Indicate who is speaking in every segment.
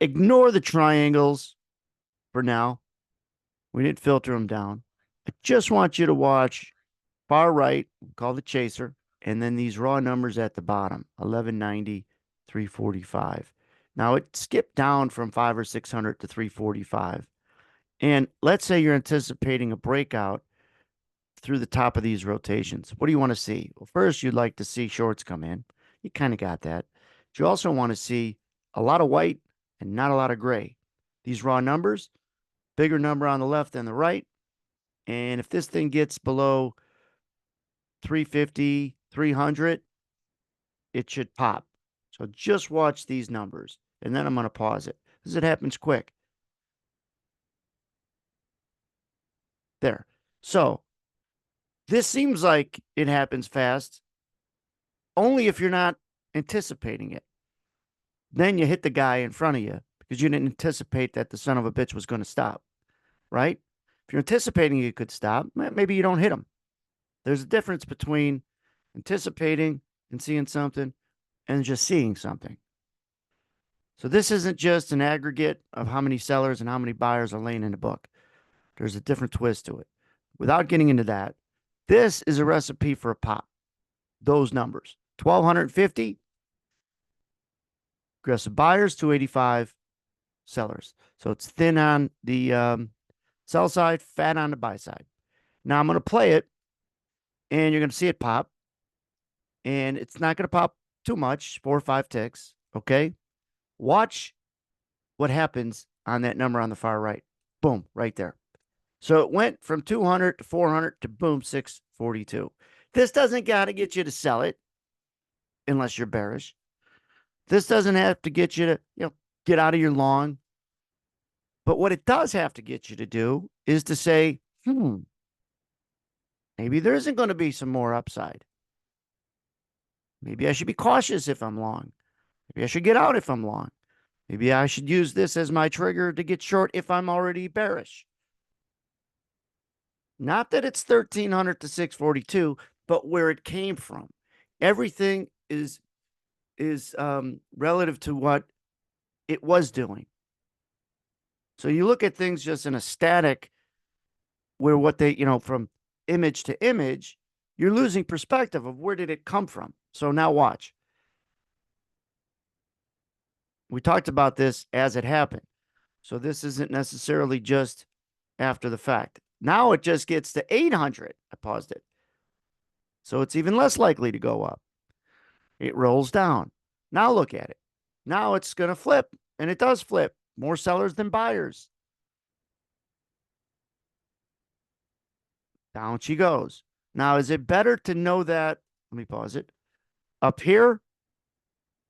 Speaker 1: Ignore the triangles for now. We didn't filter them down. I just want you to watch far right, call the chaser, and then these raw numbers at the bottom, 1190, 345. Now it skipped down from 5 or 600 to 345. And let's say you're anticipating a breakout through the top of these rotations. What do you want to see? Well, first, you'd like to see shorts come in. You kind of got that. But you also want to see a lot of white and not a lot of gray. These raw numbers, bigger number on the left than the right. And if this thing gets below 350, 300, it should pop. So just watch these numbers. And then I'm going to pause it because it happens quick. There. So this seems like it happens fast only if you're not anticipating it. Then you hit the guy in front of you because you didn't anticipate that the son of a bitch was going to stop, right? If you're anticipating he could stop, maybe you don't hit him. There's a difference between anticipating and seeing something and just seeing something. So this isn't just an aggregate of how many sellers and how many buyers are laying in the book. There's a different twist to it. Without getting into that, this is a recipe for a pop. Those numbers, 1,250 aggressive buyers, 285 sellers. So it's thin on the sell side, fat on the buy side. Now I'm going to play it, and you're going to see it pop. And it's not going to pop too much, 4 or 5 ticks. Okay. Watch what happens on that number on the far right. Boom, right there. So it went from 200 to 400 to boom, 642. This doesn't got to get you to sell it unless you're bearish. This doesn't have to get you to, get out of your long. But what it does have to get you to do is to say, maybe there isn't going to be some more upside. Maybe I should be cautious if I'm long. Maybe I should get out if I'm long. Maybe I should use this as my trigger to get short if I'm already bearish. Not that it's 1,300 to 642, but where it came from. Everything is relative to what it was doing. So you look at things just in a static, where what they, from image to image, you're losing perspective of where did it come from. So now watch. We talked about this as it happened. So this isn't necessarily just after the fact. Now it just gets to 800. I paused it. So it's even less likely to go up. It rolls down. Now look at it. Now it's going to flip, and it does flip. More sellers than buyers. Down she goes. Now, is it better to know that, let me pause it, up here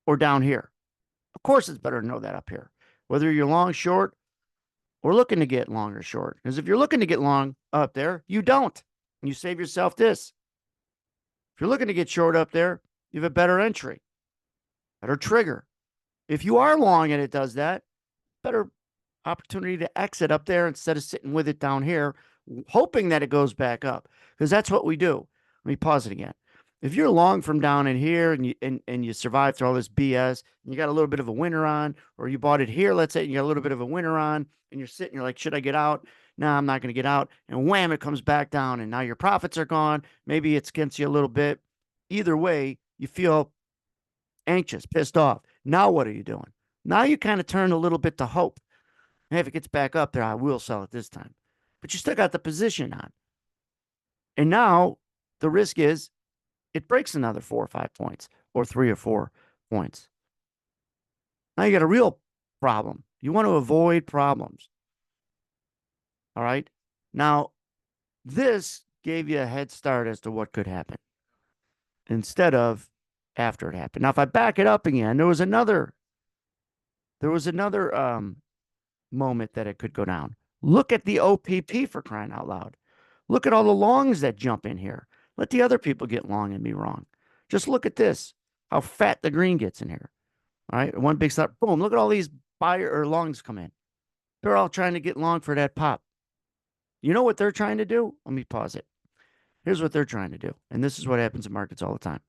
Speaker 1: or down here? Of course, it's better to know that up here, whether you're long, short, or looking to get long or short. Because if you're looking to get long up there, you don't. You save yourself this. If you're looking to get short up there, you have a better entry, better trigger. If you are long and it does that, better opportunity to exit up there instead of sitting with it down here, hoping that it goes back up. Because that's what we do. Let me pause it again. If you're long from down in here and you survive through all this BS, and you got a little bit of a winner on, or you bought it here, let's say, and you got a little bit of a winner on, and you're sitting, you're like, should I get out? No, I'm not going to get out. And wham, it comes back down, and now your profits are gone. Maybe it's against you a little bit. Either way, you feel anxious, pissed off. Now what are you doing? Now you kind of turn a little bit to hope. Hey, if it gets back up there, I will sell it this time. But you still got the position on. And now the risk is it breaks another 4 or 5 points, or 3 or 4 points. Now you got a real problem. You want to avoid problems. All right. Now, this gave you a head start as to what could happen instead of after it happened. Now, if I back it up again, there was another moment that it could go down. Look at the OPP, for crying out loud. Look at all the longs that jump in here. Let the other people get long and be wrong. Just look at this, how fat the green gets in here. All right. One big start. Boom. Look at all these buyer or longs come in. They're all trying to get long for that pop. You know what they're trying to do? Let me pause it. Here's what they're trying to do. And this is what happens in markets all the time.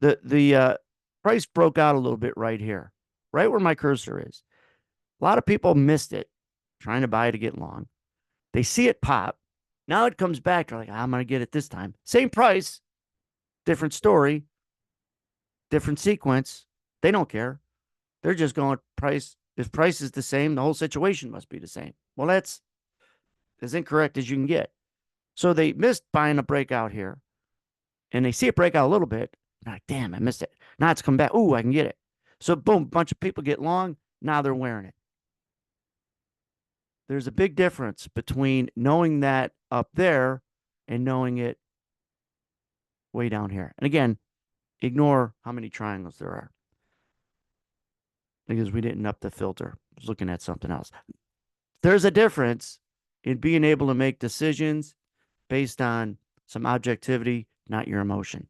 Speaker 1: The price broke out a little bit right here, right where my cursor is. A lot of people missed it trying to buy to get long. They see it pop. Now it comes back. They're like, I'm going to get it this time. Same price, different story, different sequence. They don't care. They're just going price. If price is the same, the whole situation must be the same. Well, that's as incorrect as you can get. So they missed buying a breakout here and they see it break out a little bit. They're like, damn, I missed it. Now it's come back. Ooh, I can get it. So boom, a bunch of people get long. Now they're wearing it. There's a big difference between knowing that up there and knowing it way down here. And again, ignore how many triangles there are because we didn't up the filter. I was looking at something else. There's a difference in being able to make decisions based on some objectivity, not your emotion.